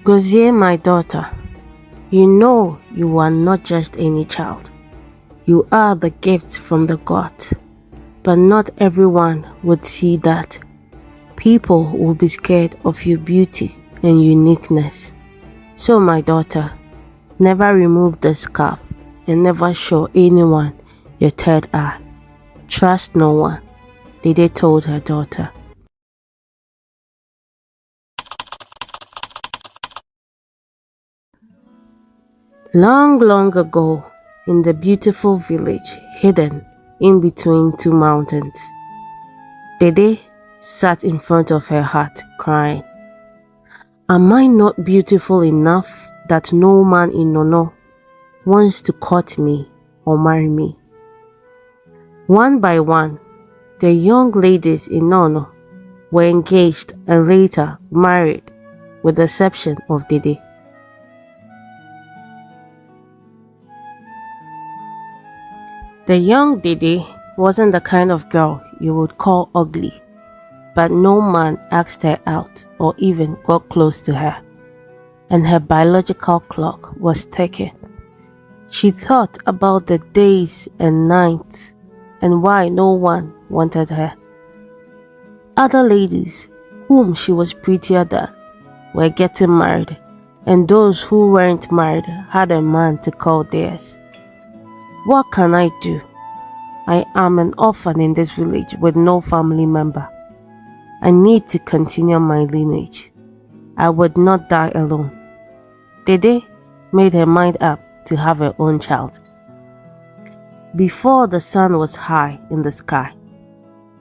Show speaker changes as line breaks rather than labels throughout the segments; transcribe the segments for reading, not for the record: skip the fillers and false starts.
Gozie, my daughter, you know you are not just any child. You are the gift from the God. But not everyone would see that. People will be scared of your beauty and uniqueness. So, my daughter, never remove the scarf and never show anyone your third eye. Trust no one, Dede told her daughter. Long, long ago, in the beautiful village hidden in between two mountains, Dede sat in front of her hut crying. Am I not beautiful enough that no man in Nono wants to court me or marry me? One by one, the young ladies in Nono were engaged and later married, with the exception of Dede. The young Dede wasn't the kind of girl you would call ugly, but no man asked her out or even got close to her, and her biological clock was ticking. She thought about the days and nights and why no one wanted her. Other ladies, whom she was prettier than, were getting married, and those who weren't married had a man to call theirs. What can I do? I am an orphan in this village with no family member. I need to continue my lineage. I would not die alone. Dede made her mind up to have her own child. Before the sun was high in the sky,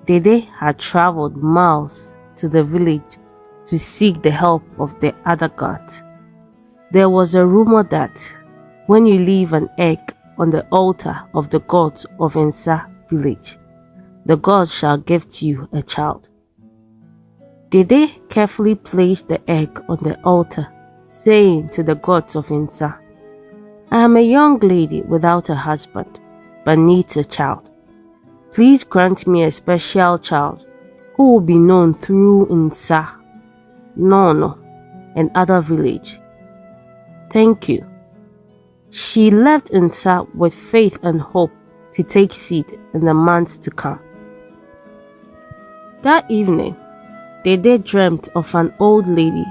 Dede had traveled miles to the village to seek the help of the other gods. There was a rumor that when you leave an egg on the altar of the gods of Nsa village, the gods shall give to you a child. Dede carefully placed the egg on the altar, saying to the gods of Nsa, I am a young lady without a husband, but needs a child. Please grant me a special child who will be known through Nsa, Nono, and other village. Thank you. She left Nsa with faith and hope to take seed in the months to come. That evening, Dede dreamt of an old lady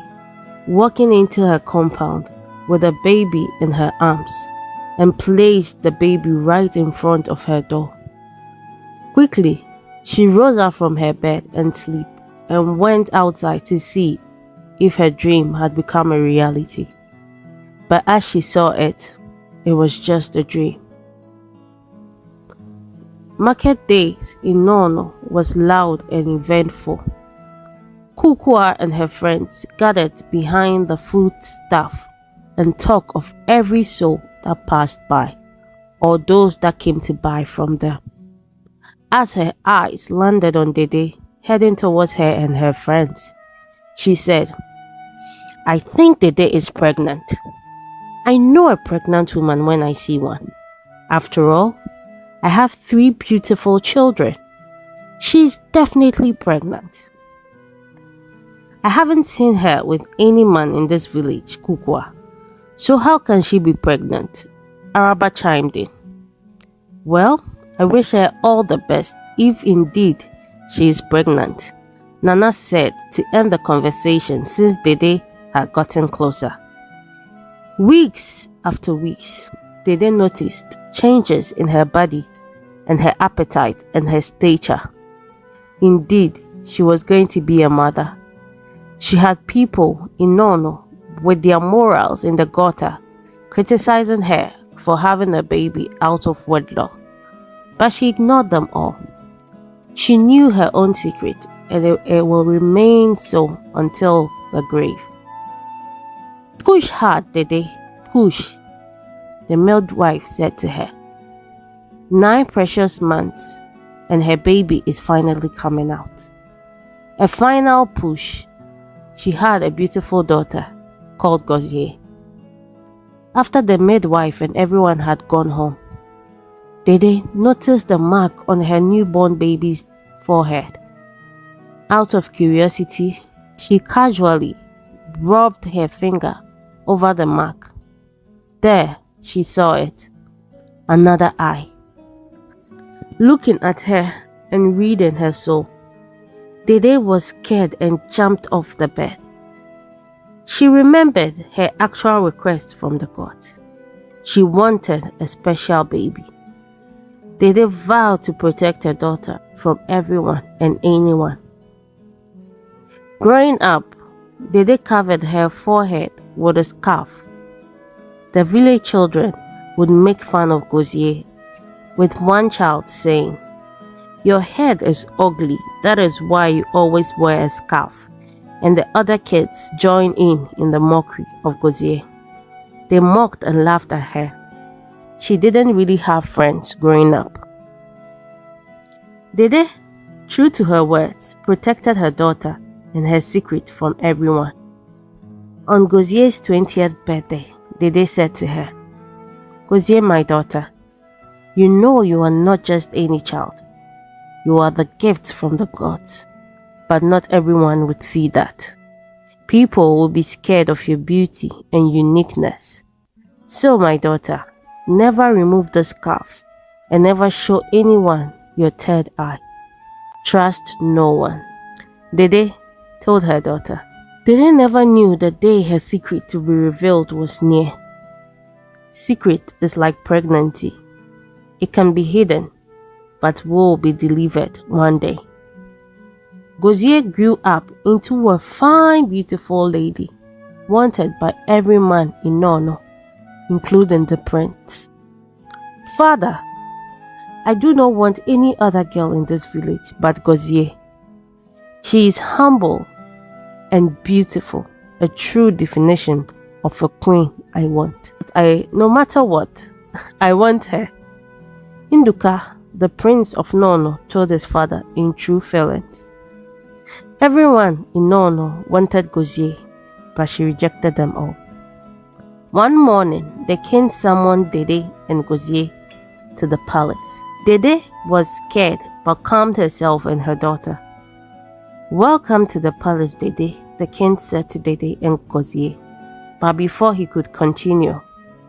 walking into her compound with a baby in her arms and placed the baby right in front of her door. Quickly, she rose up from her bed and sleep and went outside to see if her dream had become a reality. But as she saw it, it was just a dream. Market days in Nono was loud and eventful. Kukua and her friends gathered behind the foodstuff and talked of every soul that passed by, or those that came to buy from them. As her eyes landed on Dede, heading towards her and her friends, she said, I think Dede is pregnant. I know a pregnant woman when I see one. After all, I have 3 beautiful children. She's definitely pregnant. I haven't seen her with any man in this village, Kukua. So how can she be pregnant? Araba chimed in. Well, I wish her all the best if indeed she is pregnant, Nana said to end the conversation since Dede had gotten closer. Weeks after weeks, Dede noticed changes in her body and her appetite and her stature. Indeed, she was going to be a mother. She had people in Nono with their morals in the gutter criticizing her for having a baby out of wedlock, but she ignored them all. She knew her own secret, and it will remain so until the grave. Push hard, Dede, push, the midwife said to her. 9 precious months, and her baby is finally coming out. A final push. She had a beautiful daughter called Gozie. After the midwife and everyone had gone home, Dede noticed the mark on her newborn baby's forehead. Out of curiosity, she casually rubbed her finger over the mark. There, she saw it. Another eye. Looking at her and reading her soul, Dede was scared and jumped off the bed. She remembered her actual request from the gods. She wanted a special baby. Dede vowed to protect her daughter from everyone and anyone. Growing up, Dede covered her forehead with a scarf. The village children would make fun of Gozie, with one child saying, "Your head is ugly, that is why you always wear a scarf," and the other kids joined in the mockery of Gozie. They mocked and laughed at her. She didn't really have friends growing up. Dede, true to her words, protected her daughter and her secret from everyone. On Gozie's 20th birthday, Dede said to her, "Gozie, my daughter, you know you are not just any child. You are the gift from the gods, but not everyone would see that. People will be scared of your beauty and uniqueness. So, my daughter, never remove the scarf and never show anyone your third eye. Trust no one." Dede told her daughter. Dede never knew the day her secret to be revealed was near. Secret is like pregnancy. It can be hidden, but will be delivered one day. Gozie grew up into a fine, beautiful lady, wanted by every man in Nono, including the prince. "Father, I do not want any other girl in this village but Gozie. She is humble and beautiful, a true definition of a queen I want. No matter what, I want her." Induka, the prince of Nono, told his father in true feelings. Everyone in Nono wanted Gozie, but she rejected them all. One morning, the king summoned Dede and Gozie to the palace. Dede was scared but calmed herself and her daughter. "Welcome to the palace, Dede," the king said to Dede and Gozie. But before he could continue,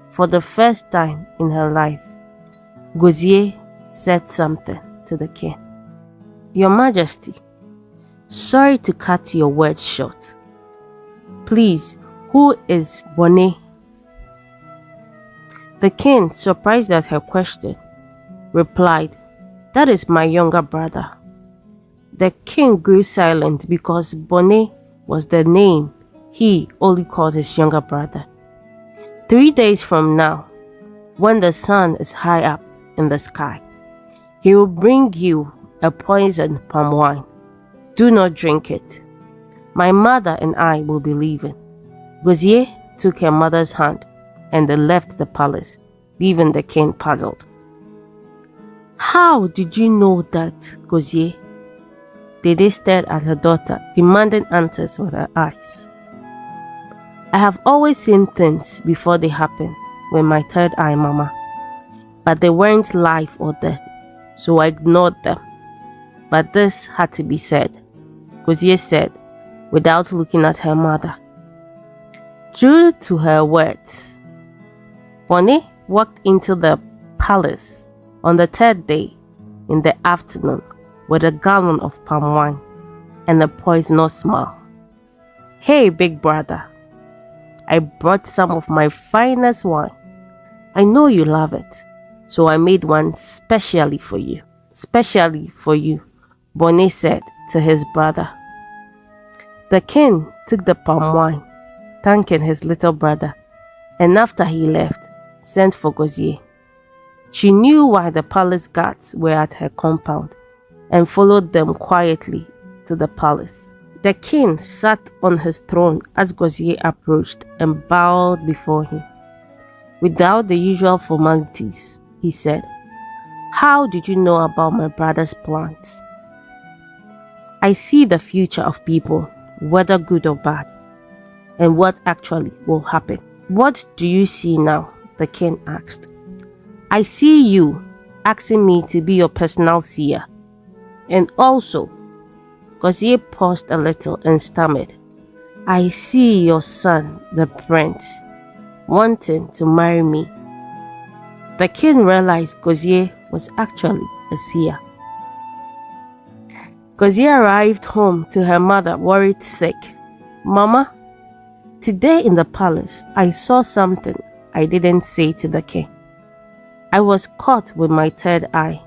for the first time in her life, Gozie said something to the king. "Your Majesty, sorry to cut your words short. Please, who is Bonnet?" The king, surprised at her question, replied, "That is my younger brother." The king grew silent because Bonnet was the name he only called his younger brother. 3 days from now, when the sun is high up in the sky, he will bring you a poisoned palm wine. Do not drink it. My mother and I will be leaving." Gozie took her mother's hand and they left the palace, leaving the king puzzled. "How did you know that, Gozie?" Dede stared at her daughter, demanding answers with her eyes. "I have always seen things before they happen with my third eye, Mama. But they weren't life or death, so I ignored them. But this had to be said," Gozie said, without looking at her mother. True to her words, Bonnet walked into the palace on the third day in the afternoon with a gallon of palm wine and a poisonous smile. "Hey, big brother, I brought some of my finest wine. I know you love it, so I made one specially for you." "Specially for you," Bonnet said to his brother. The king took the palm wine, thanking his little brother, and after he left, sent for Gozie. She knew why the palace guards were at her compound and followed them quietly to the palace. The king sat on his throne as Gozie approached and bowed before him. Without the usual formalities, he said, "How did you know about my brother's plans?" "I see the future of people, whether good or bad, and what actually will happen." "What do you see now?" the king asked. "I see you asking me to be your personal seer. And also," Gozie paused a little and stammered, I see your son, the prince, wanting to marry me. The king realized Gozier was actually a seer. Gozier arrived home to her mother, worried sick. Mama, today in the palace, I saw something I didn't say to the king. I was caught with my third eye,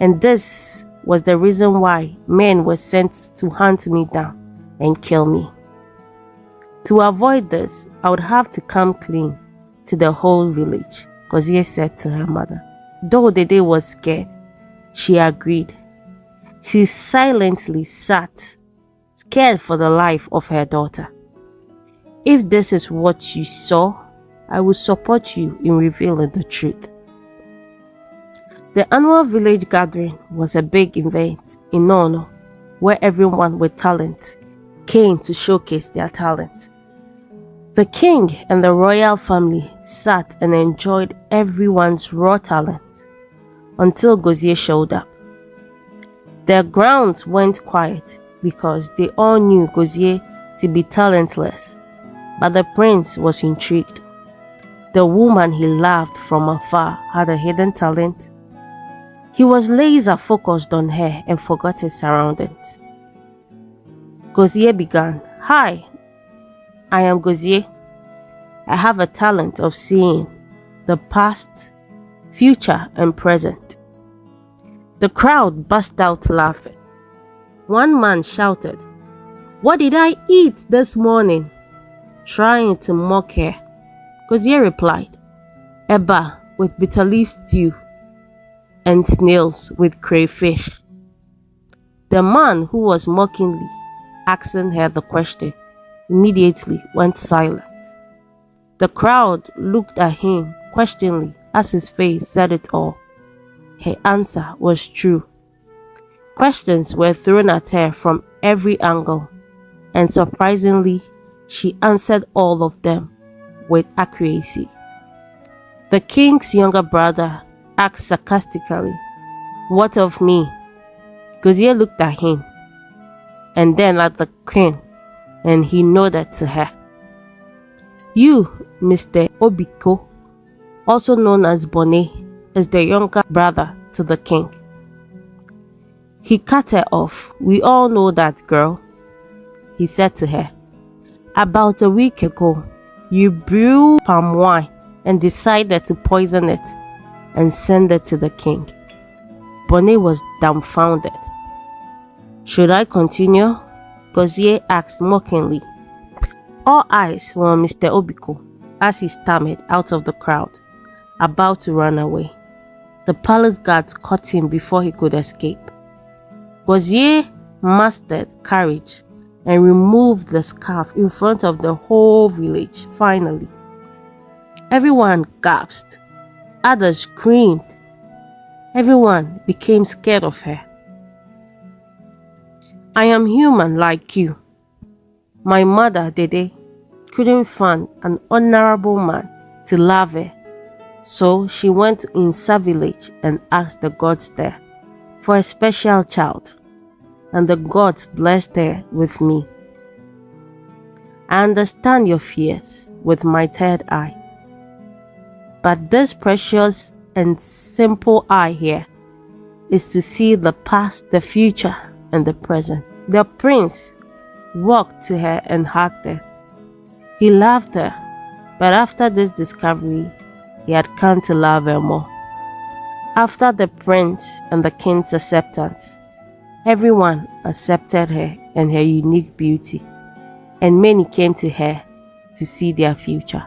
and this was the reason why men were sent to hunt me down and kill me. To avoid this, I would have to come clean to the whole village, Gozier said to her mother. Though Dede was scared, she agreed. She silently sat, scared for the life of her daughter. If this is what you saw, I will support you in revealing the truth. The annual village gathering was a big event in Nono, where everyone with talent came to showcase their talent. The king and the royal family sat and enjoyed everyone's raw talent until Gozier showed up. The grounds went quiet because they all knew Gozier to be talentless, but the prince was intrigued. The woman he loved from afar had a hidden talent. He was laser focused on her and forgot his surroundings. Gozier began, "Hi, I am Gozier. I have a talent of seeing the past, future, and present." The crowd burst out laughing. One man shouted, "What did I eat this morning?" Trying to mock her. Gozier replied, "Eba with bitter leaf stew and snails with crayfish." The man who was mockingly asking her the question immediately went silent. The crowd looked at him questioningly as his face said it all. Her answer was true. Questions were thrown at her from every angle, and surprisingly, she answered all of them with accuracy. The king's younger brother asked sarcastically, "What of me?" Gozier looked at him and then at the king, and he nodded to her. "You, Mr. Obiko, also known as Bonnet, is the younger brother to the king." He cut her off. "We all know that, girl," he said to her. "About a week ago, you brewed palm wine and decided to poison it and send it to the king." Bonnet was dumbfounded. "Should I continue?" Gozier asked mockingly. All eyes were on Mr. Obiko as he stammered out of the crowd, about to run away. The palace guards caught him before he could escape. Gozier mastered courage and removed the scarf in front of the whole village. Finally, everyone gasped. Others screamed. Everyone became scared of her. "I am human like you. My mother, Dede, couldn't find an honorable man to love her, so she went to Insa village and asked the gods there for a special child, and the gods blessed her with me. I understand your fears with my third eye, but this precious and simple eye here is to see the past, the future, and the present." The prince walked to her and hugged her. He loved her, but after this discovery, he had come to love her more. After the prince and the king's acceptance, everyone accepted her and her unique beauty, and many came to her to see their future.